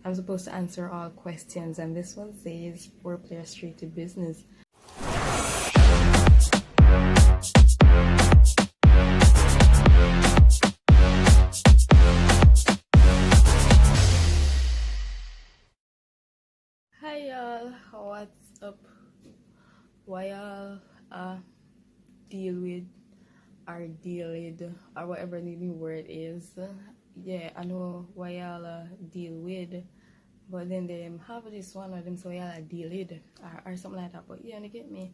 I'm supposed to answer all questions, and this one says 4 players straight to business. Hi y'all, what's up? Why y'all deal with or dealed or whatever the new word is? Yeah, I know why y'all deal with, but then they have this one of them so y'all deal with or something like that. But yeah, you get me.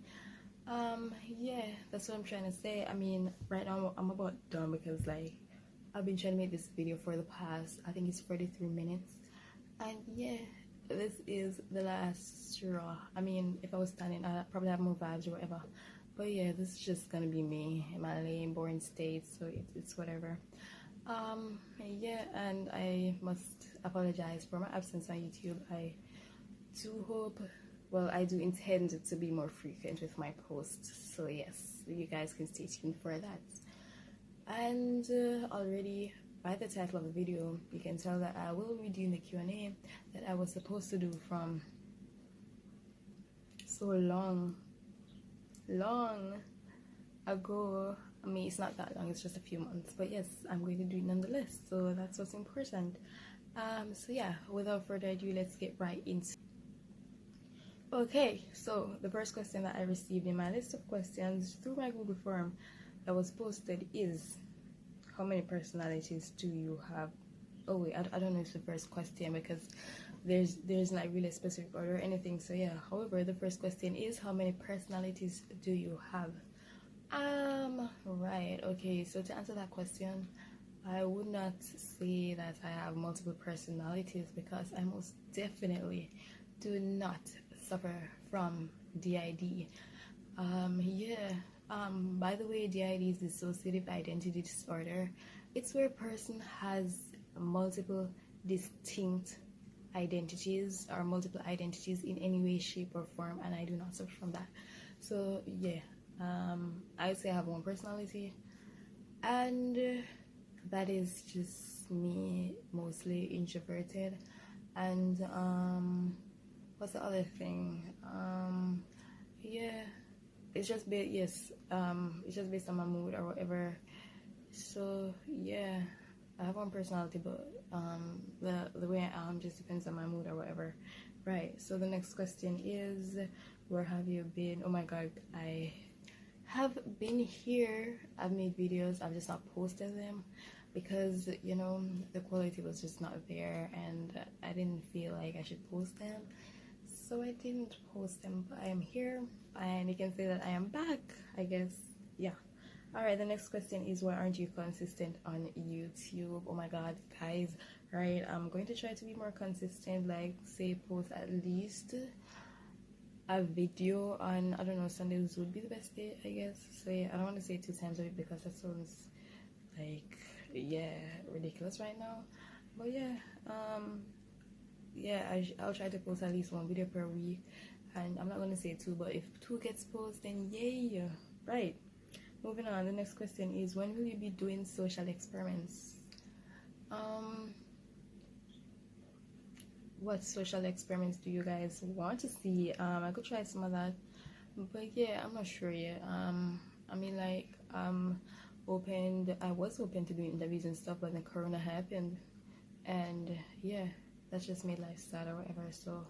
Yeah, that's what I'm trying to say. I mean, right now I'm about done because like I've been trying to make this video for the past, I think it's 43 minutes, and yeah, this is the last straw. I mean, if I was standing, I'd probably have more vibes or whatever, but yeah, this is just gonna be me in my lame boring state, so it's whatever. Yeah, and I must apologize for my absence on YouTube. I do hope, well, I do intend to be more frequent with my posts, so yes, you guys can stay tuned for that. And already by the title of the video, you can tell that I will be doing the Q&A that I was supposed to do from so long ago. I mean, it's not that long, it's just a few months, but yes, I'm going to do it nonetheless, so that's what's important. So yeah, without further ado, let's get right into. Okay, so the first question that I received in my list of questions through my Google form that was posted is, how many personalities do you have? Oh wait, I don't know if it's the first question because there's not really a specific order or anything, so yeah. However, the first question is, how many personalities do you have? Right, okay, so to answer that question, I would not say that I have multiple personalities because I most definitely do not suffer from DID. Yeah, by the way, DID is dissociative identity disorder. It's where a person has multiple distinct identities or multiple identities in any way, shape, or form, and I do not suffer from that. So yeah, I would say I have one personality, and that is just me, mostly introverted. And what's the other thing? Yeah, it's just it's just based on my mood or whatever. So yeah, I have one personality, but the way I am just depends on my mood or whatever. Right, so the next question is, where have you been? Oh my god, I have been here. I've made videos, I've just not posted them because, you know, the quality was just not there and I didn't feel like I should post them, so I didn't post them. But I am here and you can say that I am back, I guess. Yeah. All right, the next question is, why aren't you consistent on YouTube? Oh my god, guys. Right, I'm going to try to be more consistent, like say post at least a video on, I don't know, Sundays would be the best day, I guess. So yeah, I don't want to say 2 times a week because that sounds like, yeah, ridiculous right now. But yeah, yeah, I'll try to post at least 1 video per week, and I'm not going to say 2, but if 2 gets posted, then yay. Right, moving on, the next question is, when will you be doing social experiments? What social experiments do you guys want to see? I could try some of that, but yeah, I'm not sure yet. I mean, like, I was open to doing interviews and stuff, but then Corona happened, and yeah, that just made life sad or whatever. So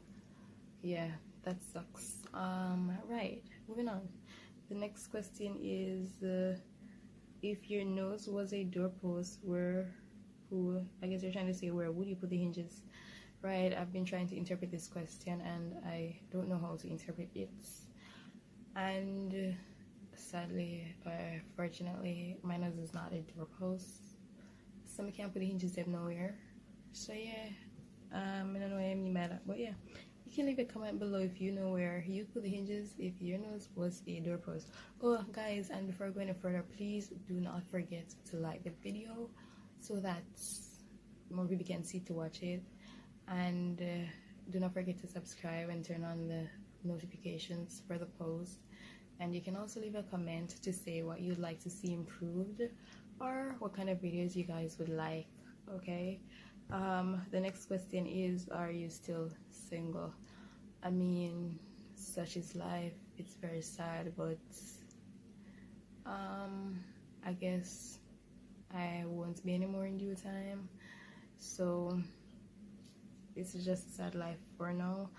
yeah, that sucks. Right, moving on. The next question is, if your nose was a doorpost, I guess you're trying to say, where would you put the hinges? Right, I've been trying to interpret this question and I don't know how to interpret it, and sadly or fortunately, my nose is not a doorpost, so I can't put the hinges there nowhere. So yeah, I don't know what I mean by that, but yeah, you can leave a comment below if you know where you put the hinges if your nose was a doorpost. Oh guys, and before going further, please do not forget to like the video so that more people can see to watch it, and do not forget to subscribe and turn on the notifications for the post. And you can also leave a comment to say what you'd like to see improved or what kind of videos you guys would like. Okay, The next question is, are you still single? I mean, such is life. It's very sad, but I guess I won't be anymore in due time. So it's just a sad life for now.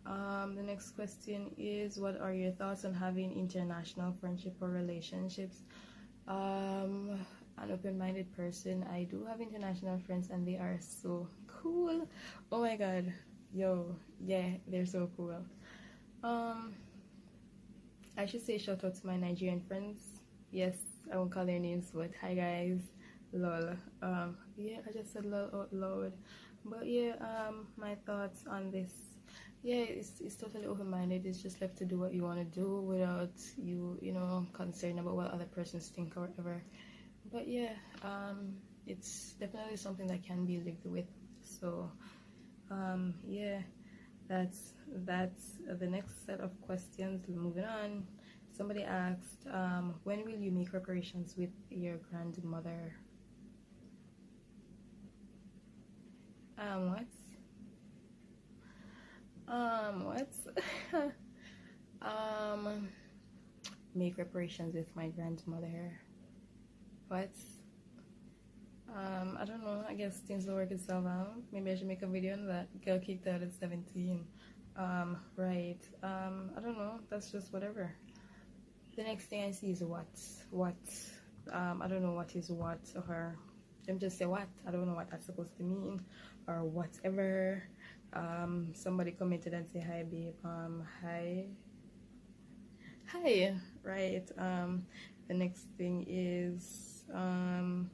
The next question is, what are your thoughts on having international friendship or relationships? An open-minded person. I do have international friends and they are so cool. Oh my god. Yo, yeah, they're so cool. I should say shout out to my Nigerian friends. Yes, I won't call their names, but hi guys. Lol. Yeah, I just said lol out loud. But yeah, my thoughts on this. Yeah, it's totally open-minded. It's just left to do what you want to do without you concerned about what other persons think or whatever. But yeah, it's definitely something that can be lived with. So yeah, that's the next set of questions. Moving on, somebody asked, when will you make reparations with your grandmother? What? Make reparations with my grandmother. What? I don't know. I guess things will work itself out. Maybe I should make a video on that. Girl kicked out at 17. Right. I don't know. That's just whatever. The next thing I see is what. I don't know what is what or them just say what. I don't know what that's supposed to mean or whatever. Somebody commented and say hi babe. Hi. Right. The next thing is on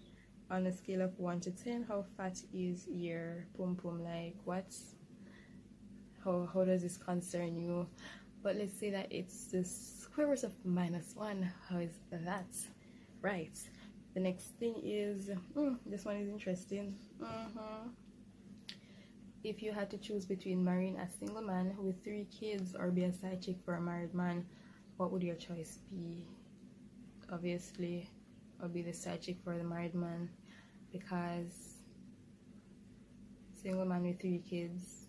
a scale of 1 to 10, how fat is your pum pum? Like what? How does this concern you? But let's say that it's the square root of -1. How is that? Right. The next thing is this one is interesting. If you had to choose between marrying a single man with 3 kids or be a side chick for a married man, what would your choice be? Obviously, I'll be the side chick for the married man, because single man with 3 kids,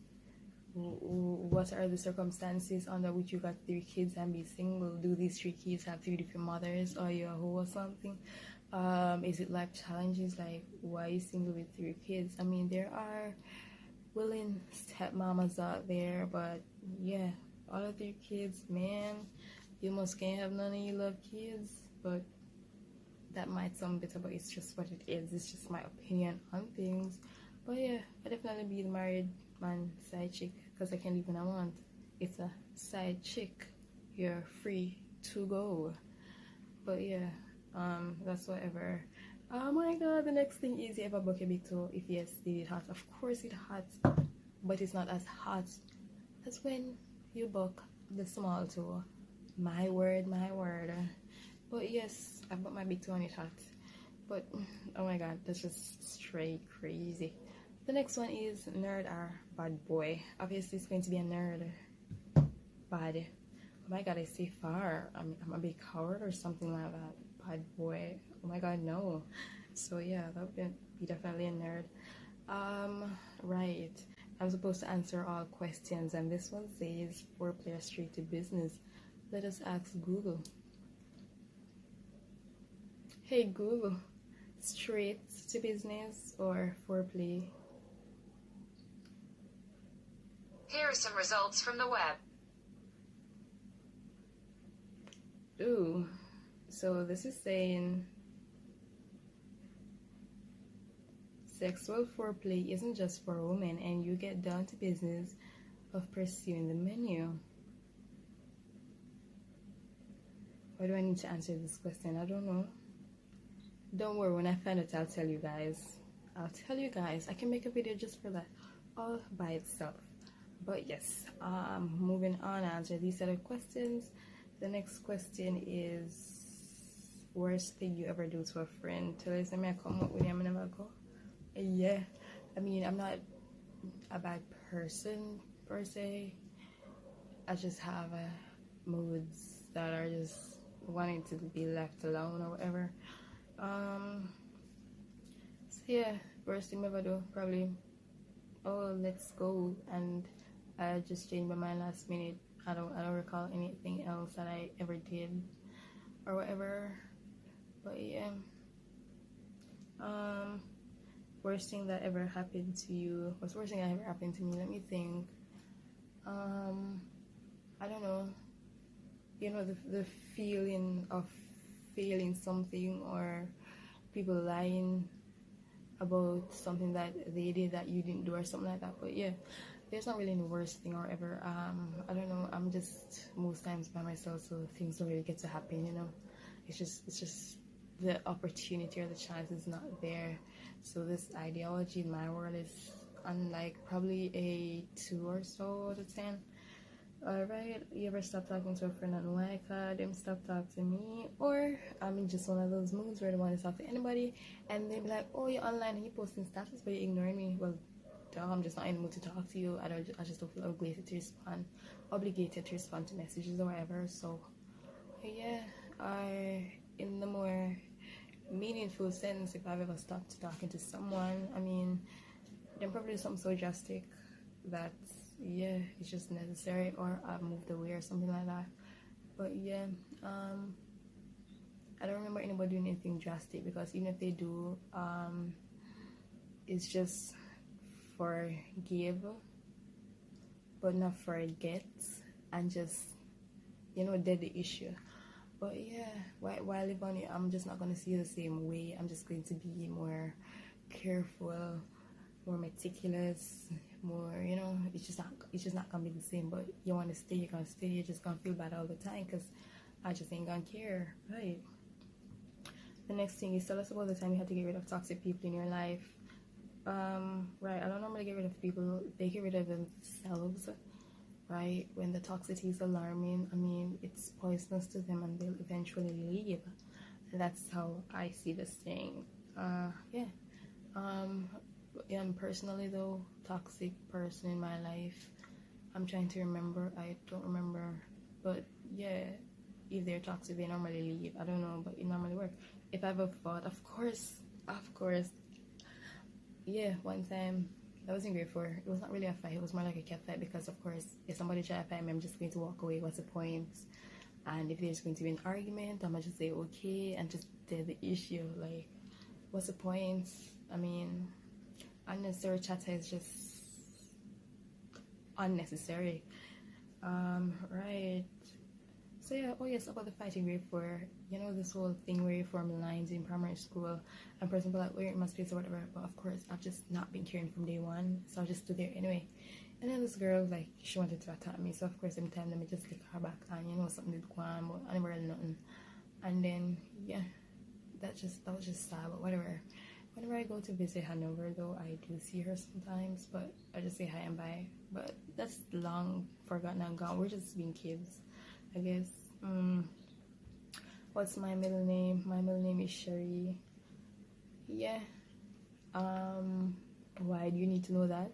what are the circumstances under which you got 3 kids and be single? Do these 3 kids have 3 different mothers? Or you a hoe or something? Is it life challenges? Like, why are you single with 3 kids? I mean, there are willing stepmamas out there, but yeah, all of 3 kids, man, you must can't have none of you love kids. But that might sound bitter, but it's just what it is. It's just my opinion on things. But yeah, I definitely be the married man side chick, because I can leave when I want. It's a side chick. You're free to go. But yeah, that's whatever. Oh my god, the next thing is, you ever book a big toe? If yes, did it hot? Of course it hot, but it's not as hot as when you book the small toe. My word. But yes, I bought my big toe and it hot. But oh my god, that's just straight crazy. The next one is nerd or bad boy. Obviously it's going to be a nerd. Bad. Oh my god, I say far. I'm a big coward or something like that. Bad boy. Oh my god, no. So yeah, that would be definitely a nerd. Right. I'm supposed to answer all questions, and this one says foreplay or straight to business. Let us ask Google. Hey Google, straight to business or foreplay? Here are some results from the web. Ooh, so this is saying sexual foreplay isn't just for women, and you get down to business of pursuing the menu. Why do I need to answer this question? I don't know. Don't worry, when I find it, I'll tell you guys. I can make a video just for that, all by itself. But yes, moving on, answer these set of questions. The next question is, worst thing you ever do to a friend? Tell us, I come up with him and never go. Yeah, I mean, I'm not a bad person per se. I just have moods that are just wanting to be left alone or whatever. So yeah, worst thing I ever do, probably oh, let's go, and I just changed my mind last minute. I don't recall anything else that I ever did or whatever. But yeah, um, worst thing that ever happened to you. What's the worst thing that ever happened to me? Let me think. I don't know. You know, the feeling of failing something, or people lying about something that they did that you didn't do or something like that. But yeah, there's not really any worst thing or ever. I don't know, I'm just most times by myself, so things don't really get to happen, you know. It's just the opportunity or the chance is not there. So this ideology in my world is unlike probably a 2 or so out of 10. Alright, you ever stop talking to a friend and why them stop talking to me? Or I'm in just one of those moods where I don't want to talk to anybody, and they be like, oh, you're online and you're posting status but you're ignoring me. Well, duh, I'm just not in the mood to talk to you. I just don't feel obligated to respond to messages or whatever. So yeah, in the more meaningful sense, if I've ever stopped talking to someone, I mean, then probably something so drastic that yeah, it's just necessary, or I've moved away or something like that. But yeah, I don't remember anybody doing anything drastic, because even if they do, it's just forgive but not forget, and just, you know, dead the issue. But yeah, while I live on it, I'm just not going to see it the same way. I'm just going to be more careful, more meticulous, more, you know, it's just not gonna be the same. But you want to stay, you're gonna stay. You're just gonna feel bad all the time, because I just ain't gonna care, right? The next thing is, tell us about the time you had to get rid of toxic people in your life. Right, I don't normally get rid of people. They get rid of themselves, right? When the toxicity is alarming, I mean, it's poisonous to them and they'll eventually leave. And that's how I see this thing. Yeah. Personally though, toxic person in my life, I'm trying to remember. I don't remember. But yeah, if they're toxic, they normally leave. I don't know, but it normally works. If I ever fought, of course. Yeah, one time I wasn't grateful. It was not really a fight. It was more like a cat fight, because of course, if somebody try to fight me, I'm just going to walk away. What's the point? And if there's going to be an argument, I'm gonna just say okay and just dead the issue. Like, what's the point? I mean, unnecessary chatter is just unnecessary. Right. So yeah, oh yes, about the fighting grade 4, you know, this whole thing where you form lines in primary school and person be like, we're in my space or whatever. But of course, I've just not been caring from day one, so I just stood there anyway. And then this girl, like, she wanted to attack me, so of course, every time let me just lick her back, and you know, something did go on, but I never really nothing. And then yeah, that was just sad, but whatever. Whenever I go to visit Hanover, though, I do see her sometimes, but I just say hi and bye. But that's long forgotten and gone. We're just being kids, I guess. What's my middle name? My middle name is Sherry. Yeah. Why do you need to know that?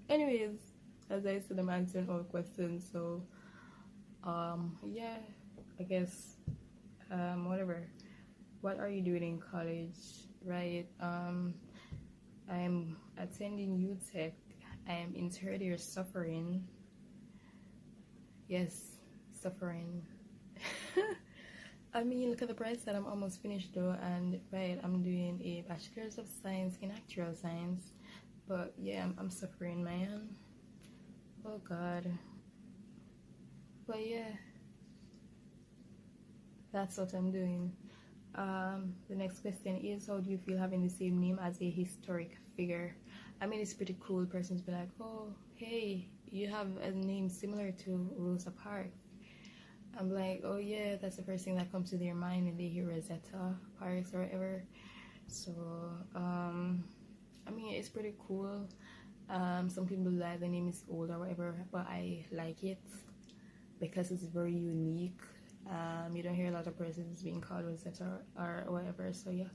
Anyways, as I said, I'm answering all questions. So, yeah, I guess, whatever. What are you doing in college? Right. I'm attending UTech. I am in third year suffering. Yes, suffering. I mean, look at the bright side. I'm almost finished though, and right, I'm doing a bachelor's of science in actuarial science. But yeah, I'm suffering, man. Oh God. But yeah, that's what I'm doing. The next question is, how do you feel having the same name as a historic figure? I mean, it's pretty cool. Persons be like, oh, hey, you have a name similar to Rosa Parks. I'm like, oh yeah, that's the first thing that comes to their mind when they hear Rosetta Parks or whatever. So, I mean, it's pretty cool. Some people like the name is old or whatever, but I like it because it's very unique. You don't hear a lot of persons being called Rosetta or whatever. So yeah,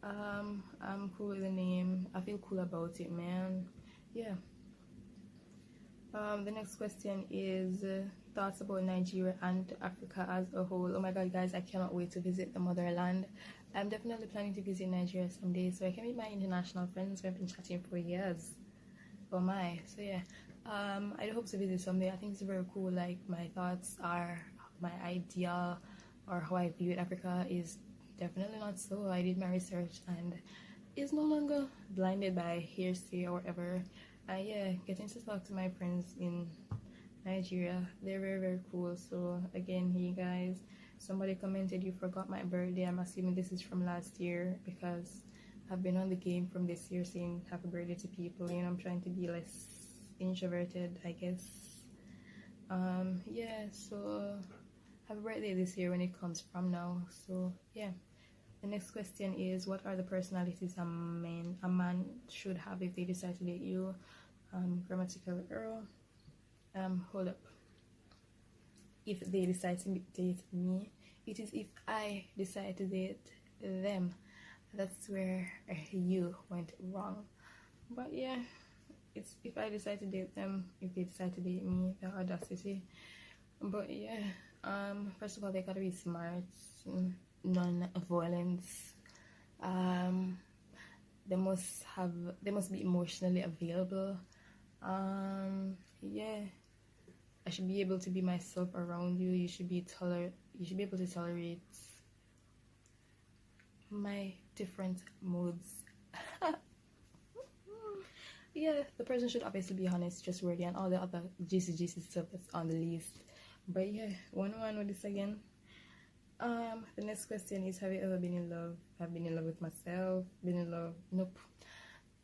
I'm cool with the name. I feel cool about it, man. Yeah. The next question is thoughts about Nigeria and Africa as a whole. Oh my God, guys, I cannot wait to visit the motherland. I'm definitely planning to visit Nigeria someday so I can meet my international friends who I've been chatting for years. Oh my, so yeah, I do hope to visit someday. I think it's very cool. Like, my thoughts are, my idea or how I view Africa is definitely not so. I did my research and is no longer blinded by hearsay or whatever. Yeah, getting to talk to my friends in Nigeria, they're very, very cool. So again, hey guys, somebody commented you forgot my birthday. I'm assuming this is from last year because I've been on the game from this year saying happy birthday to people. You know, I'm trying to be less introverted, I guess. Yeah, so happy birthday this year when it comes from now. So yeah, the next question is, what are the personalities a man should have if they decide to date you? Grammatical error. Hold up. If they decide to date me, it is if I decide to date them. That's where you went wrong. But yeah, it's if I decide to date them, if they decide to date me, the audacity. But yeah, first of all, they gotta be smart, non-violence. They must be emotionally available. Yeah, I should be able to be myself around you. You should be able to tolerate my different moods. Yeah, the person should obviously be honest, trustworthy, and all the other juicy stuff that's on the list. But yeah, one with this again. The next question is, have you ever been in love? I've been in love with myself. Been in love? Nope.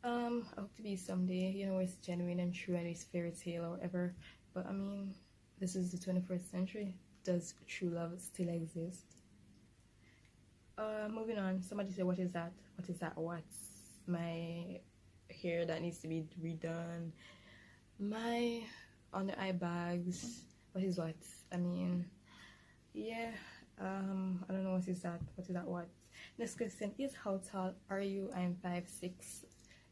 I hope to be someday. You know, it's genuine and true, and it's fairy tale or whatever. But I mean, this is the 21st century. Does true love still exist? Moving on. Somebody said, what is that? What is that? What's my hair that needs to be redone? My under eye bags. What is what? I mean, yeah. I don't know what is that. What is that? What? Next question is, how tall are you? I'm 5'6".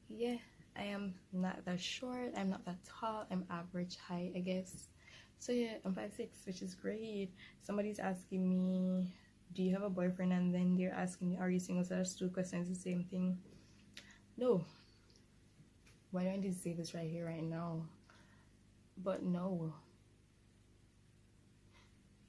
Yeah, I am not that short. I'm not that tall. I'm average height, I guess. So yeah, I'm 5'6", which is great. Somebody's asking me, do you have a boyfriend? And then they're asking me, are you single? So that's two questions, the same thing. No. Why don't you say this right here, right now? But no.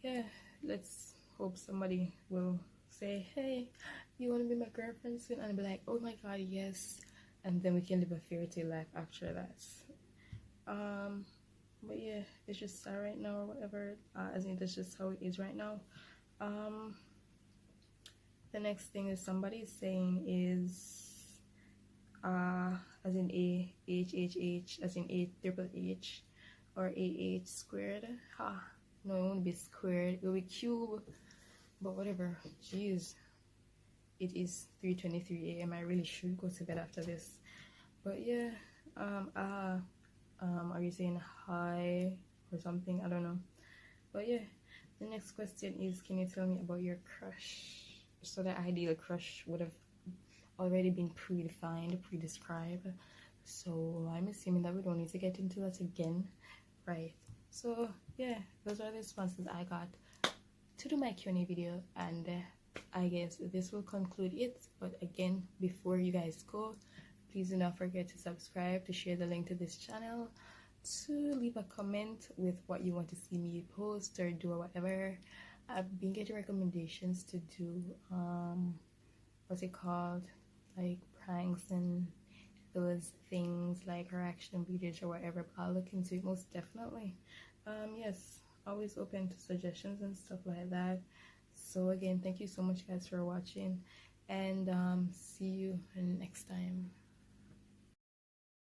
Yeah, let's hope somebody will say, hey, you want to be my girlfriend soon? And I'll be like, oh my god, yes. And then we can live a fairy tale life after that. But yeah, it's just sad right now or whatever. As in, that's just how it is right now. The next thing is somebody's saying is as in a h as in a triple h or a h squared. No, it won't be squared, it will be cube, but whatever. Jeez, it is 3:23 a.m. I really should go to bed after this. But yeah, are you saying hi or something? I don't know. But yeah, the next question is, can you tell me about your crush? So the ideal crush would have already been predefined, pre-described. So I'm assuming that we don't need to get into that again, right? So yeah, those are the responses I got to do my Q&A video, and I guess this will conclude it. But again, before you guys go, please do not forget to subscribe, to share the link to this channel, to leave a comment with what you want to see me post or do or whatever. I've been getting recommendations to do what's it called, like pranks and those things, like reaction videos or whatever, but I'll look into it most definitely. Yes, always open to suggestions and stuff like that. So again, thank you so much guys for watching, and